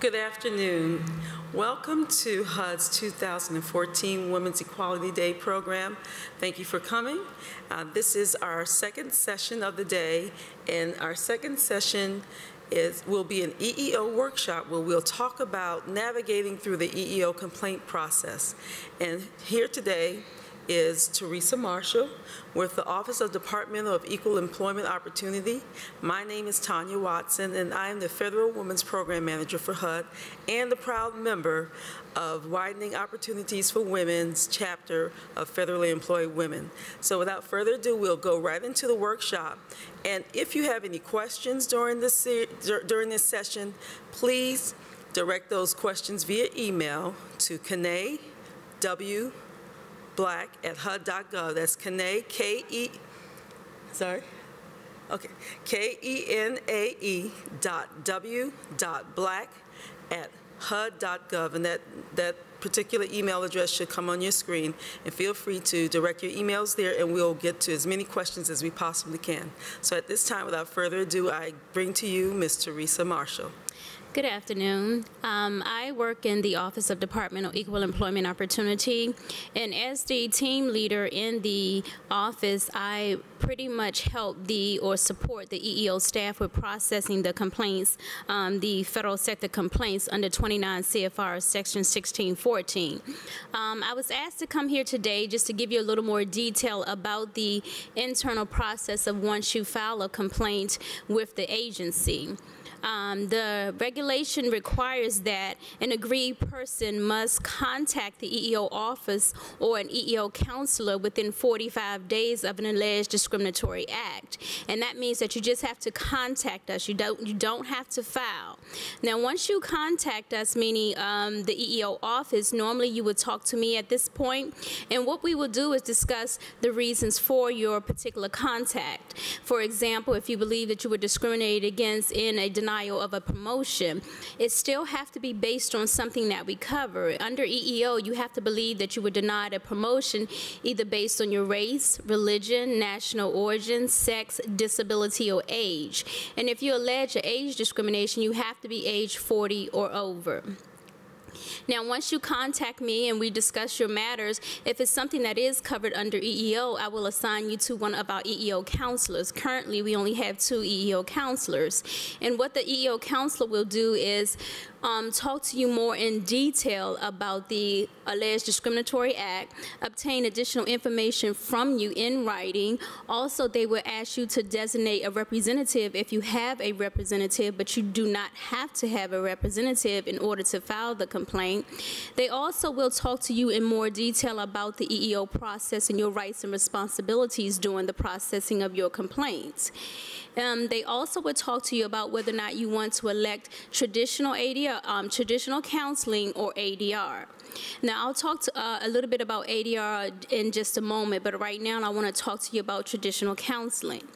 Good afternoon. Welcome to HUD's 2014 Women's Equality Day program. Thank you for coming. This is our second session of the day, and our second session will be an EEO workshop where we'll talk about navigating through the EEO complaint process. And here today is Teresa Marshall with the Office of Department of Equal Employment Opportunity. My name is Tanya Watson, and I am the Federal Women's Program Manager for HUD and the proud member of Widening Opportunities for Women's chapter of Federally Employed Women. So without further ado, we'll go right into the workshop. And if you have any questions during this session, please direct those questions via email to Kanae W. Black at HUD.gov. That's Kanae, K-E-N-A-E.W.Black at HUD.gov. And that particular email address should come on your screen. And feel free to direct your emails there, and we'll get to as many questions as we possibly can. So at this time, without further ado, I bring to you Ms. Teresa Marshall. Good afternoon. I work in the Office of Department of Equal Employment Opportunity, and as the team leader in the office, I pretty much help or support the EEO staff with processing the complaints, the federal sector complaints under 29 CFR Section 1614. I was asked to come here today just to give you a little more detail about the internal process of once you file a complaint with the agency. The regulation requires that an aggrieved person must contact the EEO office or an EEO counselor within 45 days of an alleged discriminatory act. And that means that you just have to contact us. You don't have to file. Now, once you contact us, meaning the EEO office, normally you would talk to me at this point, and what we will do is discuss the reasons for your particular contact. For example, if you believe that you were discriminated against in a denial of a promotion, it still have to be based on something that we cover. Under EEO, you have to believe that you were denied a promotion either based on your race, religion, national origin, sex, disability, or age. And if you allege age discrimination, you have to be age 40 or over. Now, once you contact me and we discuss your matters, if it's something that is covered under EEO, I will assign you to one of our EEO counselors. Currently, we only have 2 EEO counselors. And what the EEO counselor will do is talk to you more in detail about the alleged discriminatory act, obtain additional information from you in writing. Also, they will ask you to designate a representative if you have a representative, but you do not have to have a representative in order to file the complaint. They also will talk to you in more detail about the EEO process and your rights and responsibilities during the processing of your complaints. They also will talk to you about whether or not you want to elect traditional ADR, traditional counseling, or ADR. Now, I'll talk a little bit about ADR in just a moment, but right now I want to talk to you about traditional counseling.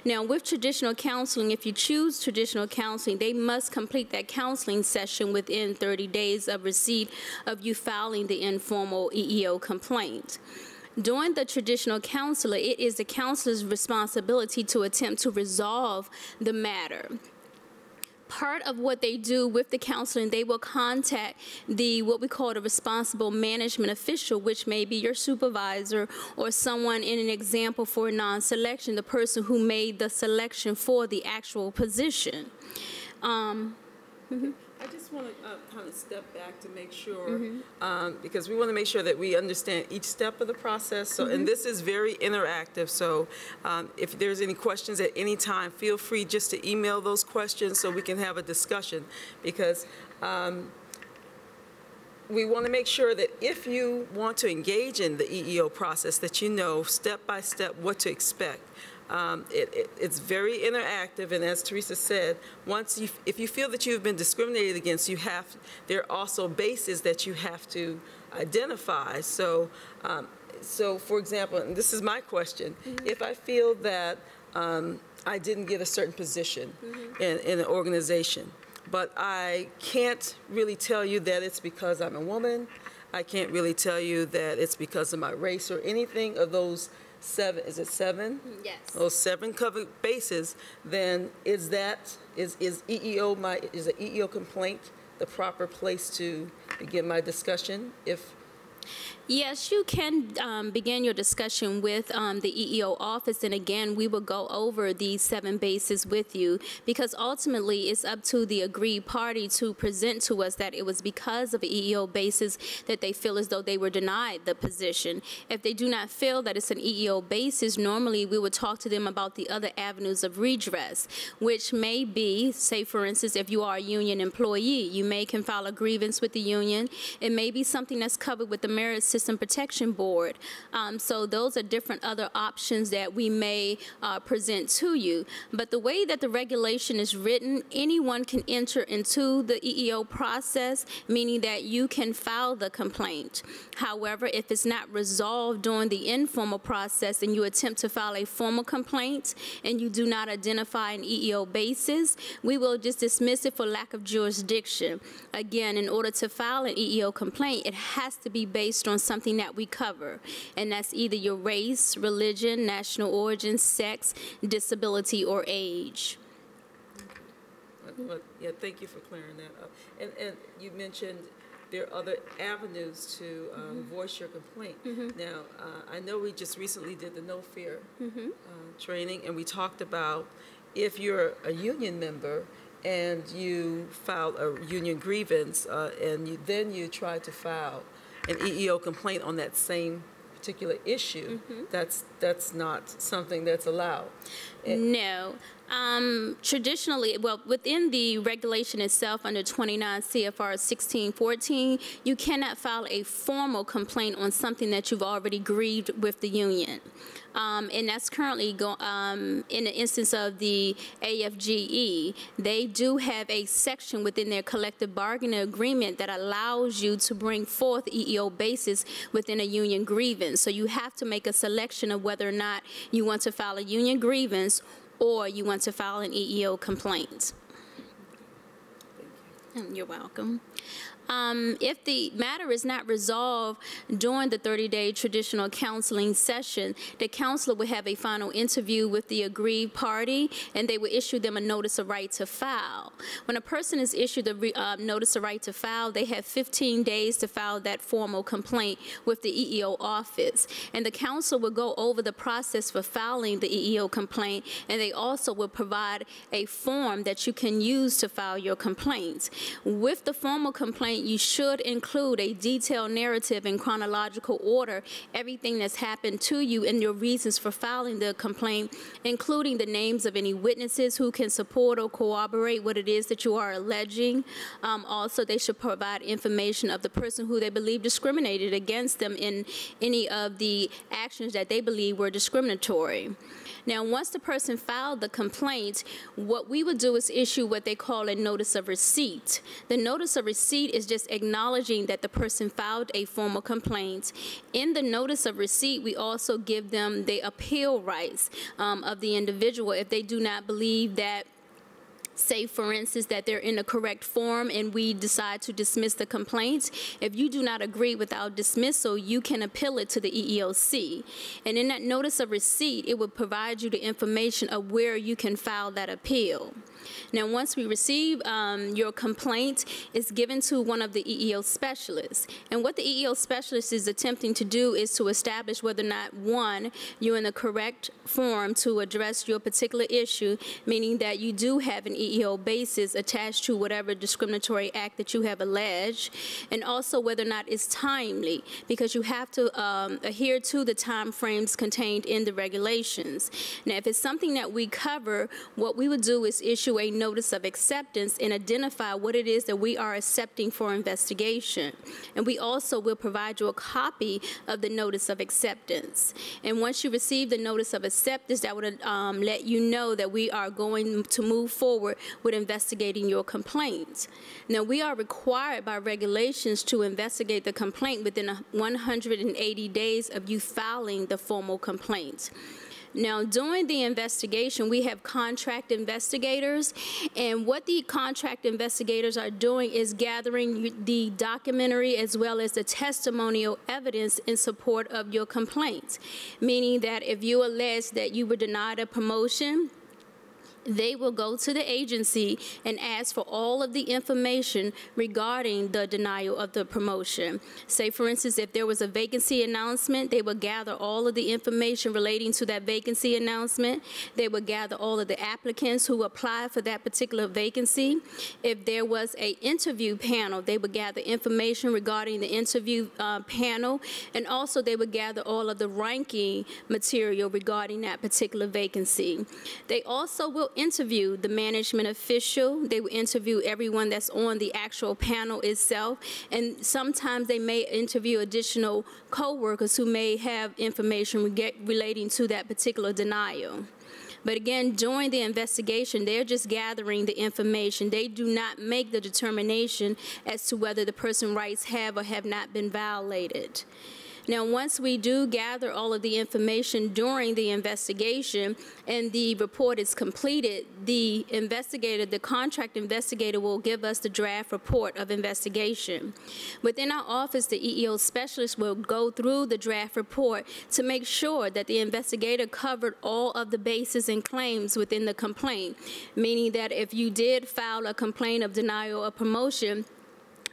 Now, with traditional counseling, if you choose traditional counseling, they must complete that counseling session within 30 days of receipt of you filing the informal EEO complaint. During the traditional counselor, it is the counselor's responsibility to attempt to resolve the matter. Part of what they do with the counseling, they will contact what we call the responsible management official, which may be your supervisor or someone in an example for non-selection, the person who made the selection for the actual position. I just want to kind of step back to make sure, because we want to make sure that we understand each step of the process. So, and this is very interactive. So, if there's any questions at any time, feel free just to email those questions so we can have a discussion. Because we want to make sure that if you want to engage in the EEO process, that you know step by step what to expect. It's very interactive, and as Teresa said, if you feel that you've been discriminated against, there are also bases that you have to identify. So, for example, and this is my question, if I feel that I didn't get a certain position in an organization, but I can't really tell you that it's because I'm a woman, I can't really tell you that it's because of my race or anything of those 7, is it 7? Yes. Those 7 covered bases, then is an EEO complaint the proper place to begin my discussion? Yes, you can begin your discussion with the EEO office, and again, we will go over these 7 bases with you, because ultimately it's up to the agreed party to present to us that it was because of EEO basis that they feel as though they were denied the position. If they do not feel that it's an EEO basis, normally we would talk to them about the other avenues of redress, which may be, say for instance, if you are a union employee, you can file a grievance with the union. It may be something that's covered with the Merit System Protection Board. So those are different other options that we may present to you. But the way that the regulation is written, anyone can enter into the EEO process, meaning that you can file the complaint. However, if it's not resolved during the informal process and you attempt to file a formal complaint and you do not identify an EEO basis, we will just dismiss it for lack of jurisdiction. Again, in order to file an EEO complaint, it has to be based on something that we cover, and that's either your race, religion, national origin, sex, disability, or age. Well, yeah, thank you for clearing that up. And you mentioned there are other avenues to voice your complaint. Now, I know we just recently did the No Fear training, and we talked about if you're a union member and you filed a union grievance and then you try to file an EEO complaint on that same particular issue, that's not something that's allowed. No. Traditionally, well, within the regulation itself under 29 CFR 1614, you cannot file a formal complaint on something that you've already grieved with the union. And that's currently in the instance of the AFGE. They do have a section within their collective bargaining agreement that allows you to bring forth EEO basis within a union grievance. So you have to make a selection of whether or not you want to file a union grievance or you want to file an EEO complaint. You're welcome. If the matter is not resolved during the 30-day traditional counseling session, the counselor will have a final interview with the aggrieved party, and they will issue them a notice of right to file. When a person is issued a notice of right to file, they have 15 days to file that formal complaint with the EEO office. And the counselor will go over the process for filing the EEO complaint, and they also will provide a form that you can use to file your complaint. With the formal complaint, you should include a detailed narrative in chronological order, everything that's happened to you and your reasons for filing the complaint, including the names of any witnesses who can support or corroborate what it is that you are alleging. Also, they should provide information of the person who they believe discriminated against them in any of the actions that they believe were discriminatory. Now, once the person filed the complaint, what we would do is issue what they call a notice of receipt. The notice of receipt is just acknowledging that the person filed a formal complaint. In the notice of receipt, we also give them the appeal rights of the individual if they do not believe that, say, for instance, that they're in the correct form and we decide to dismiss the complaint. If you do not agree without dismissal, you can appeal it to the EEOC. And in that notice of receipt, it will provide you the information of where you can file that appeal. Now, once we receive your complaint, it's given to one of the EEO specialists. And what the EEO specialist is attempting to do is to establish whether or not, one, you're in the correct form to address your particular issue, meaning that you do have an EEO basis attached to whatever discriminatory act that you have alleged, and also whether or not it's timely, because you have to adhere to the time frames contained in the regulations. Now, if it's something that we cover, what we would do is issue a notice of acceptance and identify what it is that we are accepting for investigation. And we also will provide you a copy of the notice of acceptance. And once you receive the notice of acceptance, that would let you know that we are going to move forward with investigating your complaint. Now, we are required by regulations to investigate the complaint within 180 days of you filing the formal complaint. Now, during the investigation, we have contract investigators, and what the contract investigators are doing is gathering the documentary as well as the testimonial evidence in support of your complaint, meaning that if you allege that you were denied a promotion, they will go to the agency and ask for all of the information regarding the denial of the promotion. Say, for instance, if there was a vacancy announcement, they would gather all of the information relating to that vacancy announcement. They would gather all of the applicants who applied for that particular vacancy. If there was an interview panel, they would gather information regarding the interview panel, and also they would gather all of the ranking material regarding that particular vacancy. They also will interview the management official. They will interview everyone that's on the actual panel itself, and sometimes they may interview additional co-workers who may have information relating to that particular denial. But again, during the investigation, they're just gathering the information. They do not make the determination as to whether the person's rights have or have not been violated. Now, once we do gather all of the information during the investigation and the report is completed, the investigator, the contract investigator, will give us the draft report of investigation. Within our office, the EEO specialist will go through the draft report to make sure that the investigator covered all of the bases and claims within the complaint, meaning that if you did file a complaint of denial of promotion,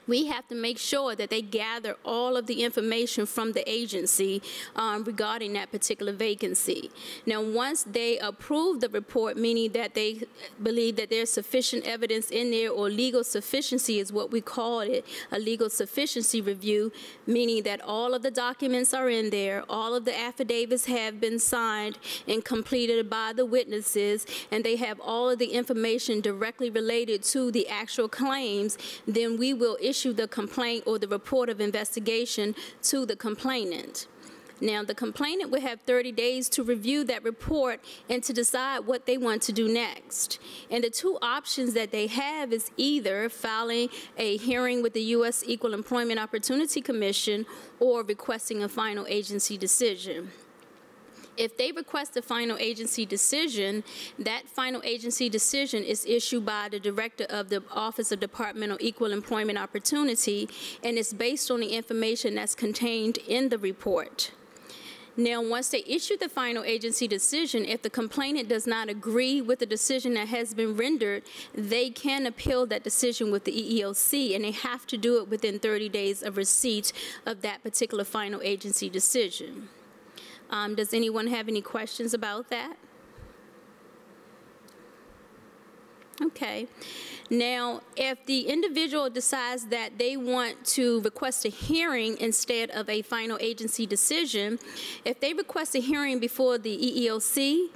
we have to make sure that they gather all of the information from the agency regarding that particular vacancy. Now, once they approve the report, meaning that they believe that there's sufficient evidence in there, or legal sufficiency is what we call it, a legal sufficiency review, meaning that all of the documents are in there, all of the affidavits have been signed and completed by the witnesses, and they have all of the information directly related to the actual claims, then we will issue the complaint or the report of investigation to the complainant. Now, the complainant will have 30 days to review that report and to decide what they want to do next. And the two options that they have is either filing a hearing with the U.S. Equal Employment Opportunity Commission or requesting a final agency decision. If they request a final agency decision, that final agency decision is issued by the director of the Office of Departmental Equal Employment Opportunity, and it's based on the information that's contained in the report. Now, once they issue the final agency decision, if the complainant does not agree with the decision that has been rendered, they can appeal that decision with the EEOC, and they have to do it within 30 days of receipt of that particular final agency decision. Does anyone have any questions about that? Okay. Now, if the individual decides that they want to request a hearing instead of a final agency decision, if they request a hearing before the EEOC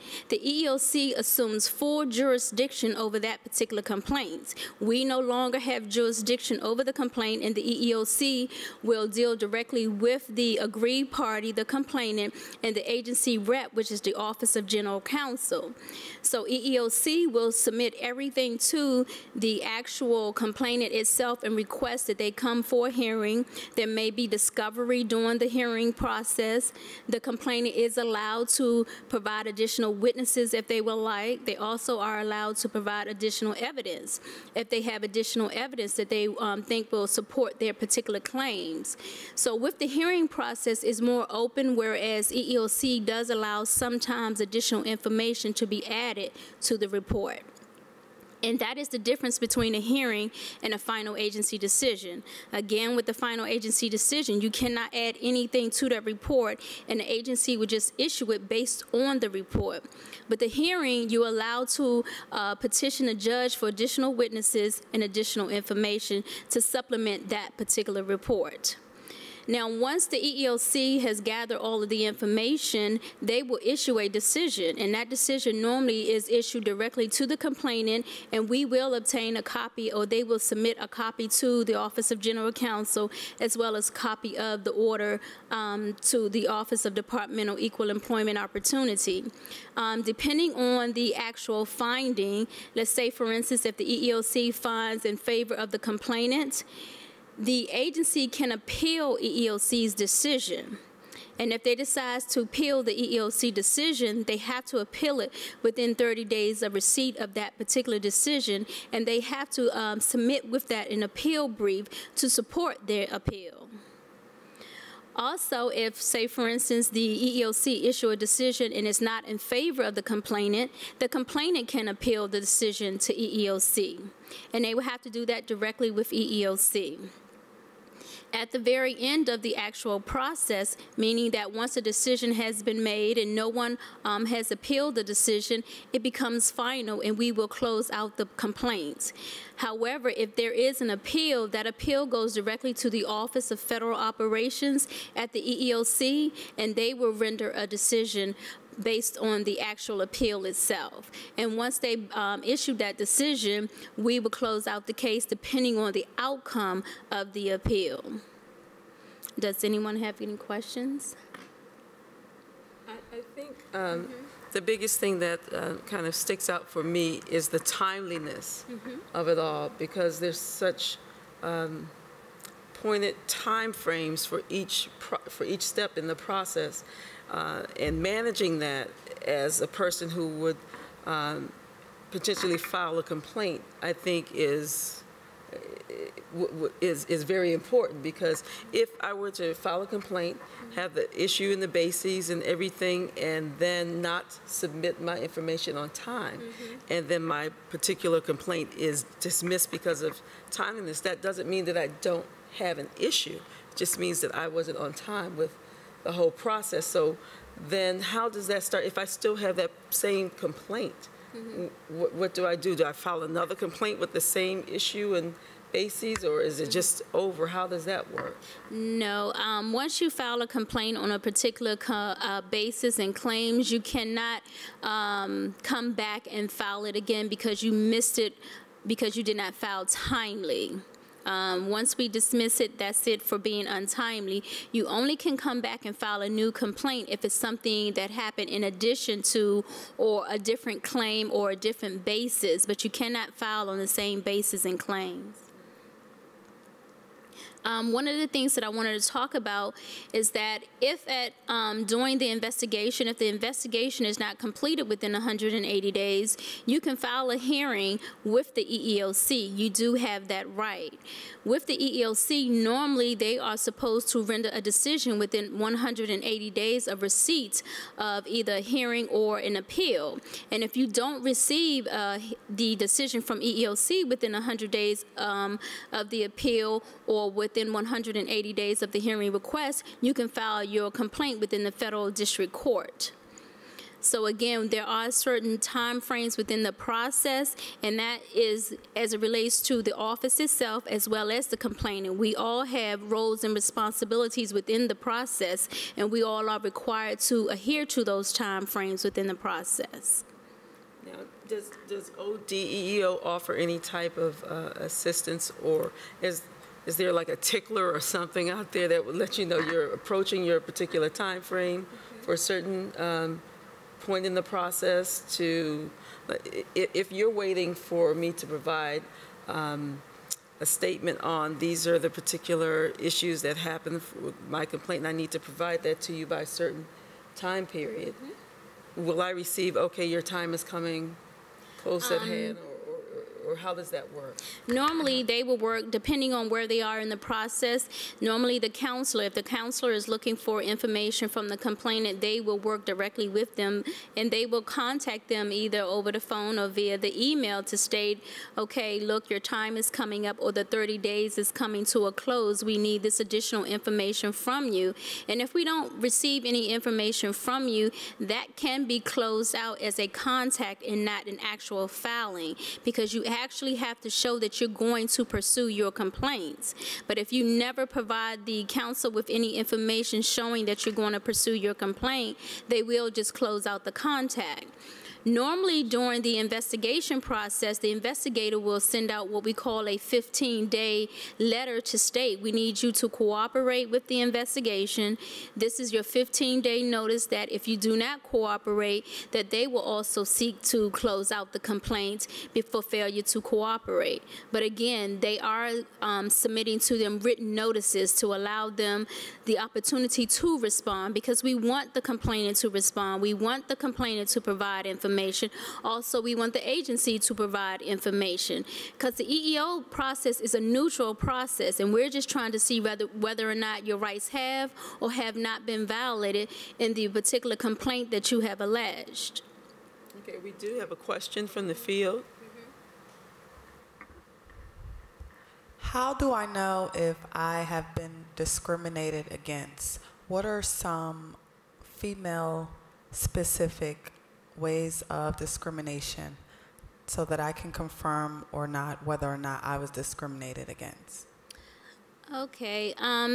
assumes full jurisdiction over that particular complaint. We no longer have jurisdiction over the complaint, and the EEOC will deal directly with the aggrieved party, the complainant, and the agency rep, which is the Office of General Counsel. So EEOC will submit everything to the actual complainant itself and request that they come for a hearing. There may be discovery during the hearing process. The complainant is allowed to provide additional witnesses if they would like. They also are allowed to provide additional evidence if they have additional evidence that they think will support their particular claims. So with the hearing process is more open, whereas EEOC does allow sometimes additional information to be added to the report. And that is the difference between a hearing and a final agency decision. Again, with the final agency decision, you cannot add anything to that report, and the agency would just issue it based on the report. But the hearing, you're allowed to petition a judge for additional witnesses and additional information to supplement that particular report. Now, once the EEOC has gathered all of the information, they will issue a decision, and that decision normally is issued directly to the complainant, and we will obtain a copy, or they will submit a copy to the Office of General Counsel, as well as a copy of the order to the Office of Departmental Equal Employment Opportunity. Depending on the actual finding, let's say, for instance, if the EEOC finds in favor of the complainant, the agency can appeal EEOC's decision. And if they decide to appeal the EEOC decision, they have to appeal it within 30 days of receipt of that particular decision, and they have to submit with that an appeal brief to support their appeal. Also, if, say, for instance, the EEOC issue a decision and is not in favor of the complainant can appeal the decision to EEOC, and they will have to do that directly with EEOC. At the very end of the actual process, meaning that once a decision has been made and no one has appealed the decision, it becomes final and we will close out the complaints. However, if there is an appeal, that appeal goes directly to the Office of Federal Operations at the EEOC, and they will render a decision based on the actual appeal itself. And once they issue that decision, we will close out the case depending on the outcome of the appeal. Does anyone have any questions? I think the biggest thing that kind of sticks out for me is the timeliness of it all, because there's such pointed time frames for each step in the process. And managing that as a person who would potentially file a complaint, I think is very important, because if I were to file a complaint, have the issue and the bases and everything, and then not submit my information on time, and then my particular complaint is dismissed because of timeliness, that doesn't mean that I don't have an issue. It just means that I wasn't on time with the whole process. So then how does that start? If I still have that same complaint, what do I do? Do I file another complaint with the same issue and bases, or is it just over? How does that work? No. Once you file a complaint on a particular basis and claims, you cannot come back and file it again because you missed it, because you did not file timely. Once we dismiss it, that's it for being untimely. You only can come back and file a new complaint if it's something that happened in addition to, or a different claim or a different basis, but you cannot file on the same basis and claims. One of the things that I wanted to talk about is that if during the investigation, if the investigation is not completed within 180 days, you can file a hearing with the EEOC. You do have that right. With the EEOC, normally they are supposed to render a decision within 180 days of receipt of either a hearing or an appeal. And if you don't receive the decision from EEOC within 100 days of the appeal, or within 180 days of the hearing request, you can file your complaint within the federal district court. So again, there are certain time frames within the process, and that is as it relates to the office itself as well as the complainant. We all have roles and responsibilities within the process, and we all are required to adhere to those time frames within the process. Now, does ODEEO offer any type of assistance, or is there like a tickler or something out there that would let you know you're approaching your particular time frame for a certain point in the process? To, if you're waiting for me to provide a statement on these are the particular issues that happen with my complaint, and I need to provide that to you by a certain time period, will I receive, okay, your time is coming close at hand, or how does that work? Normally, they will work depending on where they are in the process. Normally, the counselor, if the counselor is looking for information from the complainant, they will work directly with them, and they will contact them either over the phone or via the email to state, okay, look, your time is coming up, or the 30 days is coming to a close. We need this additional information from you. And if we don't receive any information from you, that can be closed out as a contact and not an actual filing, because you actually have to show that you're going to pursue your complaints. But if you never provide the counsel with any information showing that you're going to pursue your complaint, they will just close out the contact. Normally, during the investigation process, the investigator will send out what we call a 15-day letter to state, we need you to cooperate with the investigation. This is your 15-day notice that if you do not cooperate, that they will also seek to close out the complaint for failure to cooperate. But again, they are submitting to them written notices to allow them the opportunity to respond, because we want the complainant to respond. We want the complainant to provide information. Also, we want the agency to provide information, because the EEO process is a neutral process, and we're just trying to see whether or not your rights have or have not been violated in the particular complaint that you have alleged. Okay, we do have a question from the field. How do I know if I have been discriminated against? What are some female-specific ways of discrimination so that I can confirm or not whether or not I was discriminated against? Okay,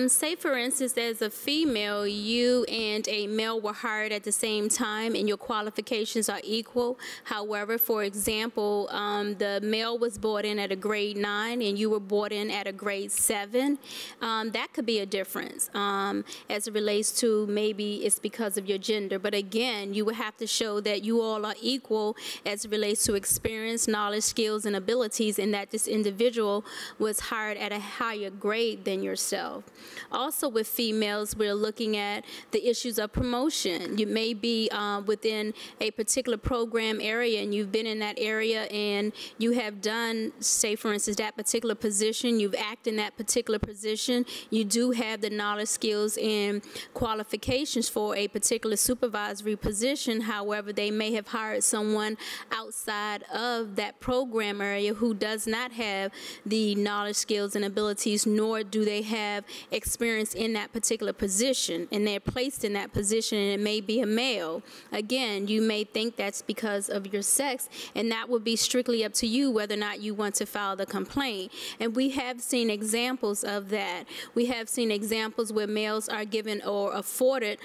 say for instance, as a female, you and a male were hired at the same time and your qualifications are equal. However, for example, the male was brought in at a grade 9 and you were brought in at a grade 7. That could be a difference as it relates to maybe it's because of your gender. But again, you would have to show that you all are equal as it relates to experience, knowledge, skills, and abilities, and that this individual was hired at a higher grade than yourself. Also with females, we're looking at the issues of promotion. You may be within a particular program area and you've been in that area and you have done, say for instance, that particular position, you've acted in that particular position, you do have the knowledge, skills, and qualifications for a particular supervisory position. However, they may have hired someone outside of that program area who does not have the knowledge, skills, and abilities, nor do they have experience in that particular position, and they're placed in that position, and it may be a male. Again, you may think that's because of your sex, and that would be strictly up to you whether or not you want to file the complaint. And we have seen examples of that. We have seen examples where males are given or afforded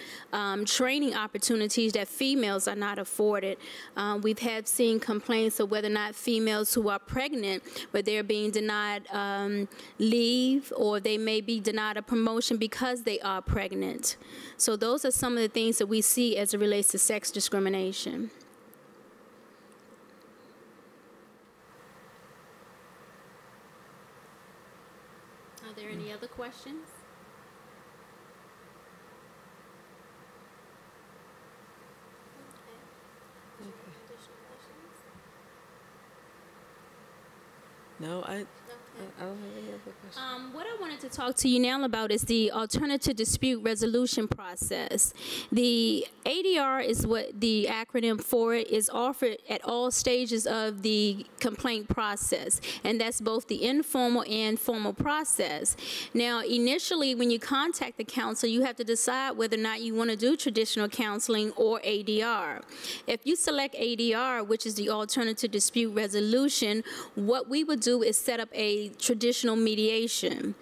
training opportunities that females are not afforded. We've had seen complaints of whether or not females who are pregnant, but they're being denied leave, or they may be denied a promotion because they are pregnant. So those are some of the things that we see as it relates to sex discrimination. Are there any other questions? No, I don't have any other questions. What I wanted to talk to you now about is the alternative dispute resolution process. The ADR is what the acronym for it is, offered at all stages of the complaint process, and that's both the informal and formal process. Now, initially, when you contact the counsel, you have to decide whether or not you want to do traditional counseling or ADR. If you select ADR, which is the alternative dispute resolution, what we would do is set up a traditional mediation.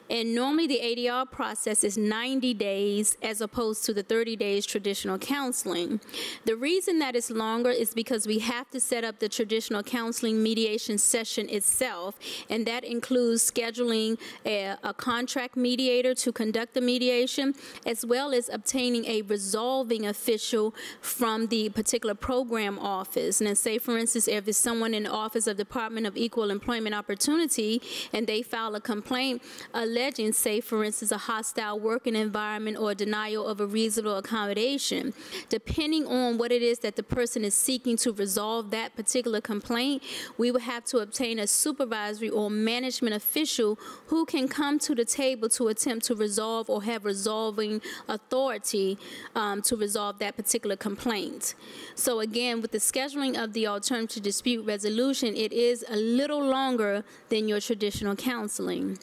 And normally the ADR process is 90 days as opposed to the 30 days traditional counseling. The reason that it's longer is because we have to set up the traditional counseling mediation session itself, and that includes scheduling a contract mediator to conduct the mediation, as well as obtaining a resolving official from the particular program office. And say, for instance, if it's someone in the Office of Department of Equal Employment Opportunity and they file a complaint alleging, say, for instance, a hostile working environment or denial of a reasonable accommodation. Depending on what it is that the person is seeking to resolve that particular complaint, we would have to obtain a supervisory or management official who can come to the table to attempt to resolve or have resolving authority to resolve that particular complaint. So again, with the scheduling of the alternative dispute resolution, it is a little longer than your traditional counseling.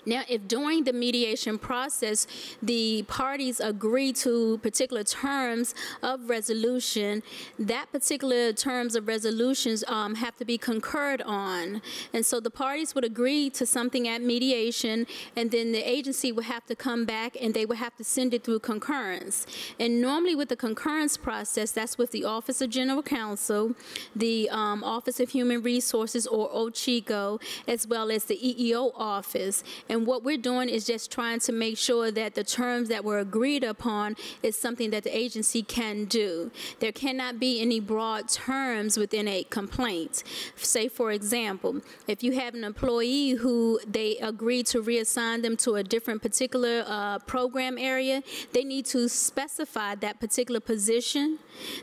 Now, if during the mediation process, the parties agree to particular terms of resolution, that particular terms of resolutions have to be concurred on. And so the parties would agree to something at mediation, and then the agency would have to come back and they would have to send it through concurrence. And normally with the concurrence process, that's with the Office of General Counsel, the Office of Human Resources, or OCHICO, as well as the EEO office. And what we're doing is just trying to make sure that the terms that were agreed upon is something that the agency can do. There cannot be any broad terms within a complaint. Say, for example, if you have an employee who they agree to reassign them to a different particular program area, they need to specify that particular position.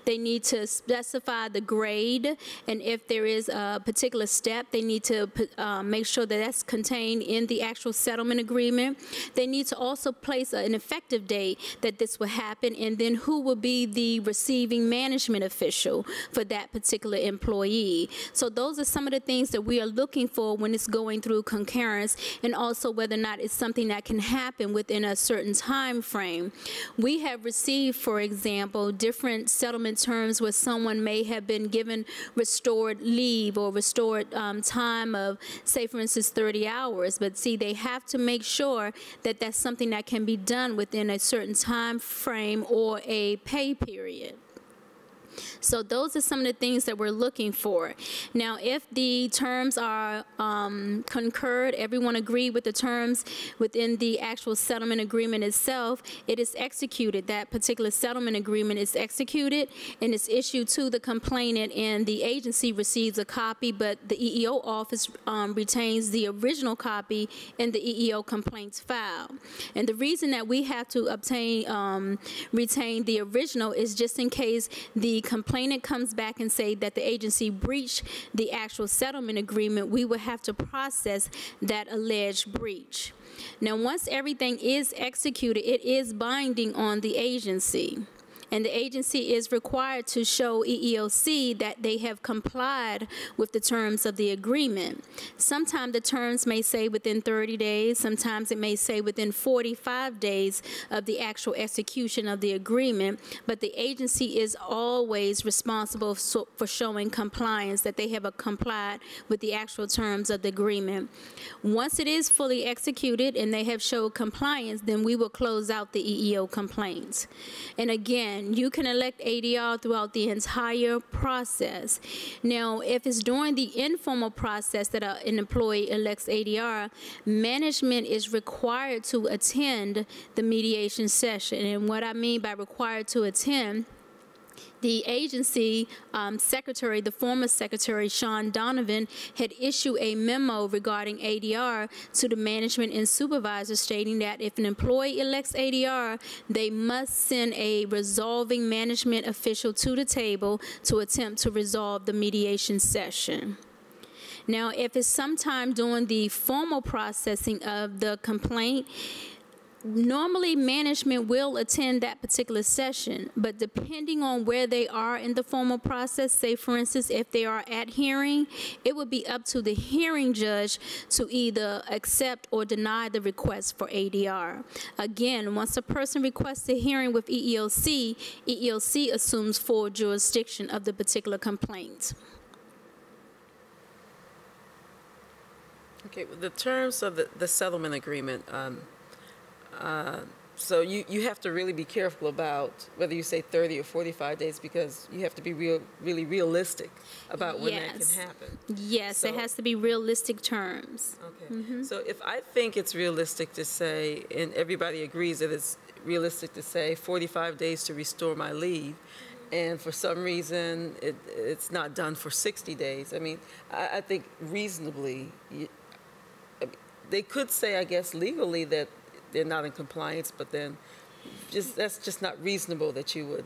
They need to specify the grade, and if there is a particular step, they need to make sure that that's contained in the actual settlement agreement. They need to also place an effective date that this will happen, and then who will be the receiving management official for that particular employee. So those are some of the things that we are looking for when it's going through concurrence, and also whether or not it's something that can happen within a certain time frame. We have received, for example, different settlement terms where someone may have been given restored leave or restored time of, say, for instance, 30 hours. But see, they have to make sure that that's something that can be done within a certain time frame or a pay period. So those are some of the things that we're looking for. Now, if the terms are concurred, everyone agreed with the terms within the actual settlement agreement itself, it is executed. That particular settlement agreement is executed and is issued to the complainant, and the agency receives a copy, but the EEO office retains the original copy in the EEO complaints file. And the reason that we have to retain the original is just in case the complainant comes back and say that the agency breached the actual settlement agreement, we would have to process that alleged breach. Now, once everything is executed, it is binding on the agency. And the agency is required to show EEOC that they have complied with the terms of the agreement. Sometimes the terms may say within 30 days, sometimes it may say within 45 days of the actual execution of the agreement, but the agency is always responsible for showing compliance, that they have complied with the actual terms of the agreement. Once it is fully executed and they have showed compliance, then we will close out the EEO complaints. And again, you can elect ADR throughout the entire process. Now, if it's during the informal process that an employee elects ADR, management is required to attend the mediation session. And what I mean by required to attend, the agency secretary, the former secretary, Sean Donovan, had issued a memo regarding ADR to the management and supervisors stating that if an employee elects ADR, they must send a resolving management official to the table to attempt to resolve the mediation session. Now, if it's sometime during the formal processing of the complaint, normally management will attend that particular session, but depending on where they are in the formal process, say for instance if they are at hearing, it would be up to the hearing judge to either accept or deny the request for ADR. Again, once a person requests a hearing with EEOC, EEOC assumes full jurisdiction of the particular complaint. Okay, the terms of the settlement agreement, so you have to really be careful about whether you say 30 or 45 days, because you have to be really realistic about when that can happen. Yes, so it has to be realistic terms. Okay. Mm-hmm. So if I think it's realistic to say, and everybody agrees that it's realistic to say 45 days to restore my leave, and for some reason it's not done for 60 days, I mean, I think reasonably, they could say, I guess, legally that they're not in compliance, but then that's just not reasonable that you would.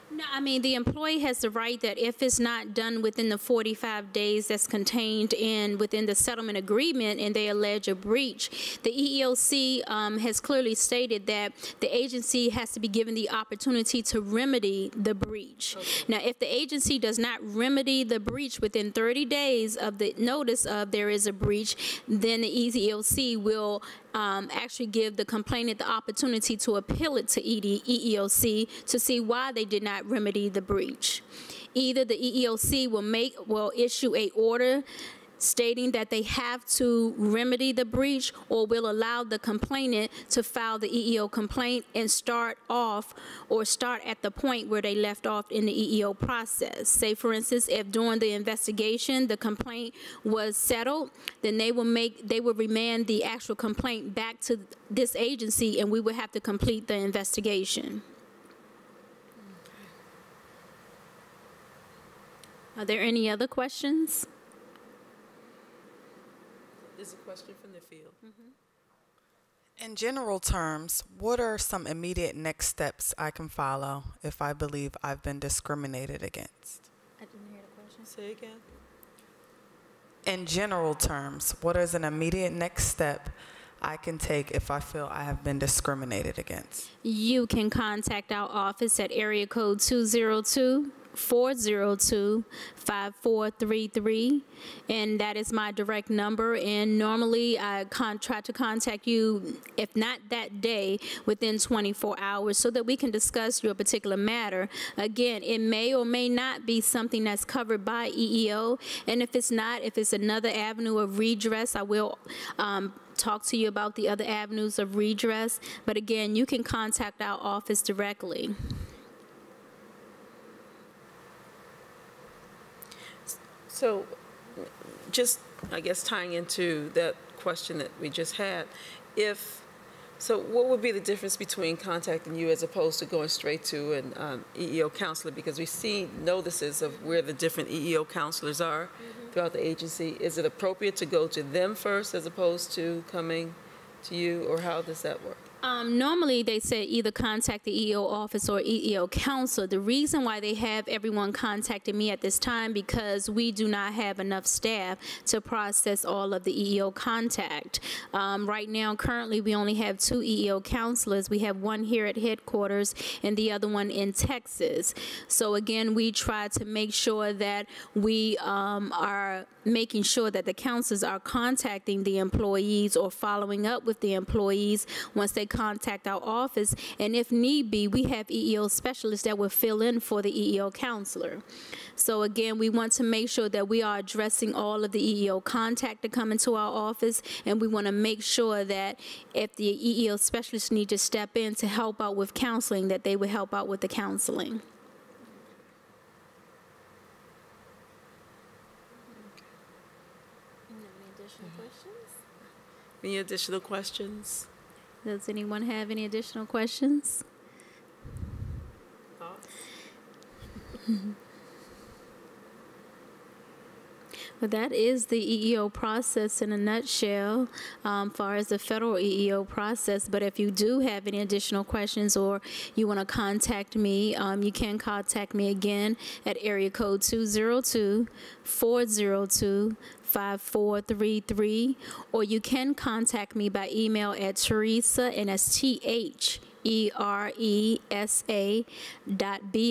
No, I mean, the employee has the right that if it's not done within the 45 days that's contained within the settlement agreement and they allege a breach, the EEOC has clearly stated that the agency has to be given the opportunity to remedy the breach. Okay. Now, if the agency does not remedy the breach within 30 days of the notice of there is a breach, then the EEOC will actually give the complainant the opportunity to appeal it to EEOC to see why they did not remedy the breach. Either the EEOC will issue a order stating that they have to remedy the breach, or will allow the complainant to file the EEO complaint and start at the point where they left off in the EEO process. Say, for instance, if during the investigation the complaint was settled, then they will remand the actual complaint back to this agency, and we would have to complete the investigation. Are there any other questions? There's a question from the field. In general terms, what are some immediate next steps I can follow if I believe I've been discriminated against? I didn't hear the question. Say again. In general terms, what is an immediate next step I can take if I feel I have been discriminated against? You can contact our office at area code 202-402-5433, and that is my direct number. And normally I try to contact you, if not that day, within 24 hours so that we can discuss your particular matter. Again, it may or may not be something that's covered by EEO, and if it's not, if it's another avenue of redress, I will talk to you about the other avenues of redress. But again, you can contact our office directly. So just, I guess, tying into that question that we just had, so what would be the difference between contacting you as opposed to going straight to an EEO counselor? Because we see notices of where the different EEO counselors are throughout the agency. Is it appropriate to go to them first as opposed to coming to you, or how does that work? Normally, they say either contact the EEO office or EEO counselor. The reason why they have everyone contacting me at this time, because we do not have enough staff to process all of the EEO contact. Right now, currently, we only have 2 EEO counselors. We have one here at headquarters and the other one in Texas. So again, we try to make sure that we are making sure that the counselors are contacting the employees or following up with the employees once they contact our office. And if need be, we have EEO specialists that will fill in for the EEO counselor. So again, we want to make sure that we are addressing all of the EEO contact that come into our office, and we want to make sure that if the EEO specialists need to step in to help out with counseling, that they will help out with the counseling. Any additional questions? Does anyone have any additional questions? Thoughts? Well, that is the EEO process in a nutshell, far as the federal EEO process. But if you do have any additional questions or you want to contact me, you can contact me again at area code 202-402-5433, or you can contact me by email at Teresa, and that's THERESA.B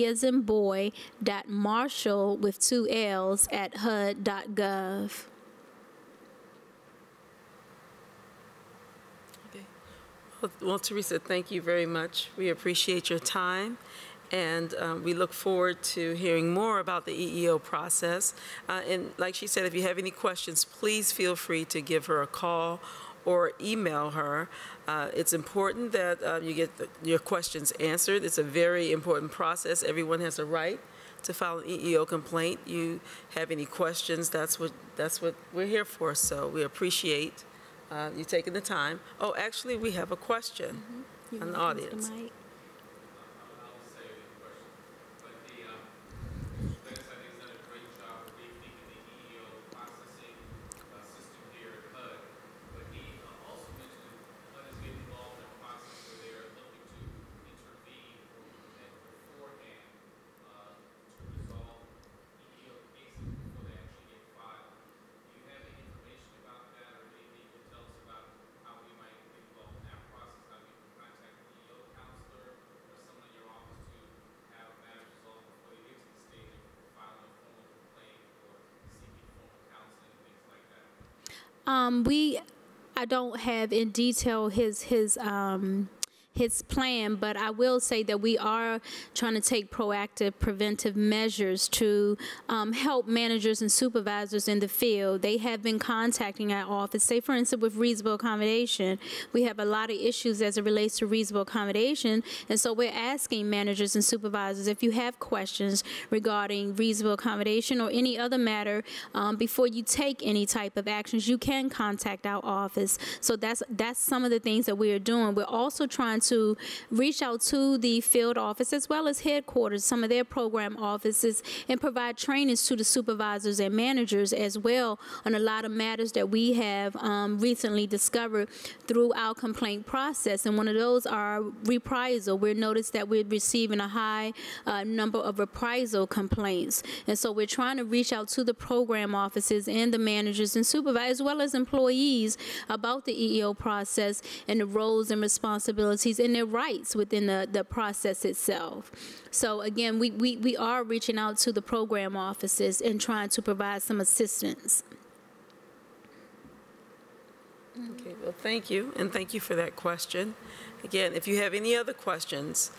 as in boy, .Marshall with 2 L's at HUD.gov. Okay. Well, Teresa, thank you very much. We appreciate your time, and we look forward to hearing more about the EEO process. And like she said, if you have any questions, please feel free to give her a call or email her. It's important that you get your questions answered. It's a very important process. Everyone has a right to file an EEO complaint. You have any questions, that's what we're here for. So we appreciate you taking the time. Oh, actually, we have a question from the audience. I don't have in detail his plan, but I will say that we are trying to take proactive preventive measures to help managers and supervisors in the field. They have been contacting our office. Say, for instance, with reasonable accommodation, we have a lot of issues as it relates to reasonable accommodation, and so we're asking managers and supervisors, if you have questions regarding reasonable accommodation or any other matter, before you take any type of actions, you can contact our office. So that's some of the things that we are doing. We're also trying to reach out to the field office as well as headquarters, some of their program offices, and provide trainings to the supervisors and managers as well on a lot of matters that we have recently discovered through our complaint process. And one of those are reprisal. We've noticed that we're receiving a high number of reprisal complaints. And so we're trying to reach out to the program offices and the managers and supervisors as well as employees about the EEO process and the roles and responsibilities and their rights within the process itself. So again, we are reaching out to the program offices and trying to provide some assistance. Okay, well, thank you, and thank you for that question. Again, if you have any other questions,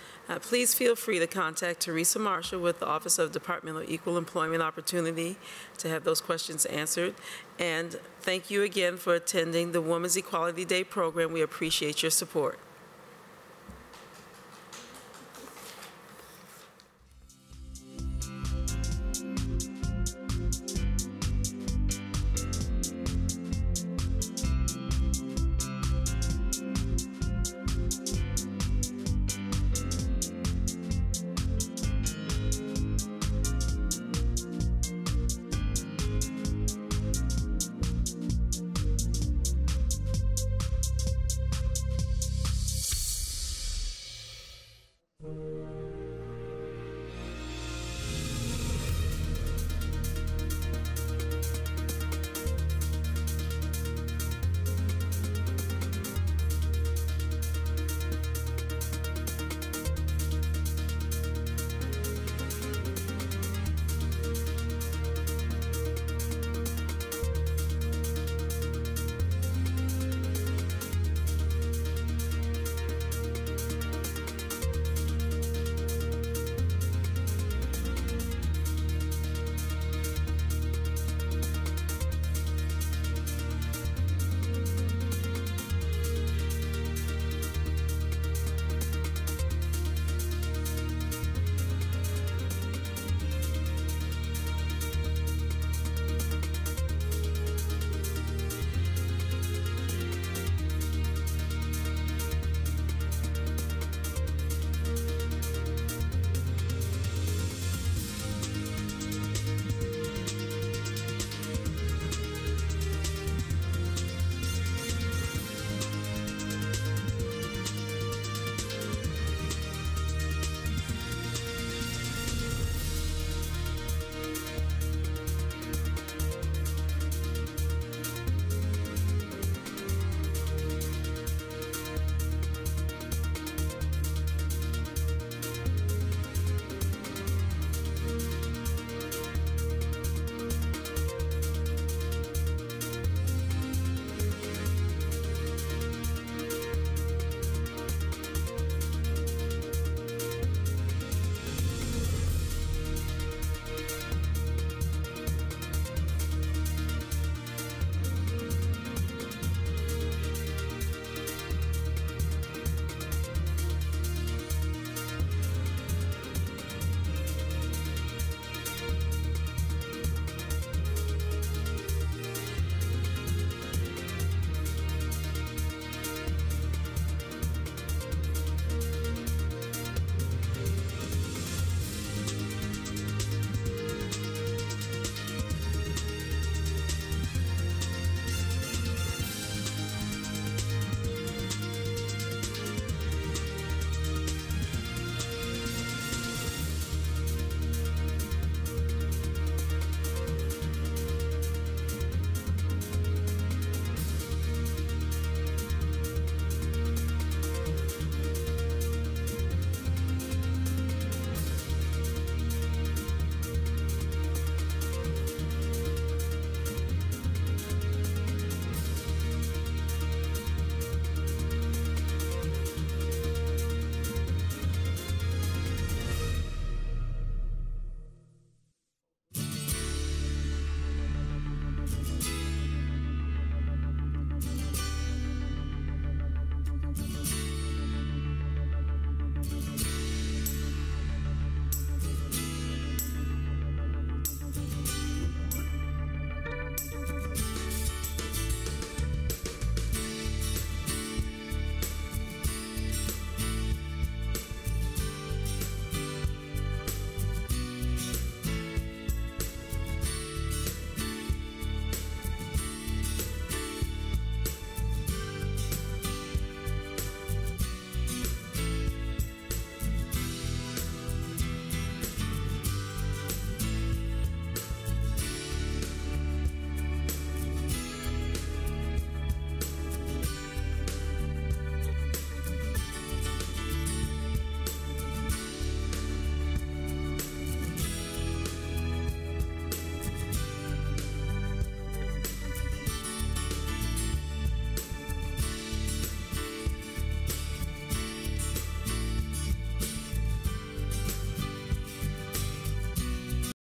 please feel free to contact Teresa Marshall with the Office of Department of Equal Employment Opportunity to have those questions answered. And thank you again for attending the Women's Equality Day program. We appreciate your support.